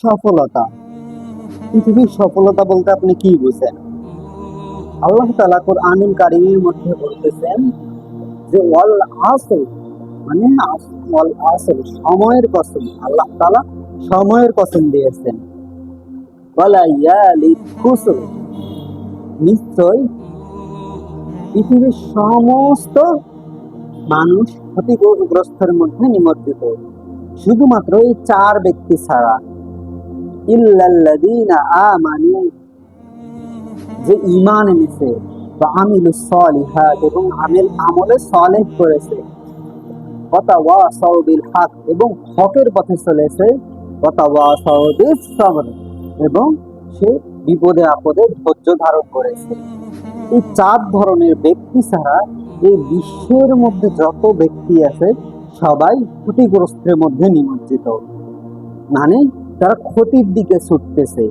সফলতা। পৃথিবীর সফলতা বলতে আপনি কি বুঝেন? আল্লাহ তাআলা কোরআনুল কারীমের মধ্যে বলতেছেন যে ওয়াল আসর, মানে ওয়াল আসর, সময়ের কসম। আল্লাহ তাআলা সময়ের কসম দিয়েছেন। ওয়ালা ইয়ালিল খুসর, নিশ্চয় পৃথিবীর সমস্ত মানুষ ক্ষতিগ্রস্তের মধ্যে নিমজ্জিত, শুধুমাত্র এই চার ব্যক্তি ছাড়া। ইল্লাল্লাযীনা আমানু, যে ঈমান এনেছে, বা আমিলুস সলিহাত, এবং আমলে সালেহ করেছে, ওয়া তাওয়াসাউ বিল হক, এবং হকের পথে চলেছে, ওয়া তাওয়াসাউ বিস সবর, এবং সে বিপদে আপদে ধৈর্য ধারণ করেছে। এই চার ধরনের ব্যক্তি ছাড়া এই বিশ্বের মধ্যে যত ব্যক্তি আছে সবাই ক্ষতিগ্রস্তের মধ্যে নিমজ্জিত, মানে তারা ক্ষতির দিকে ছুটতেছে।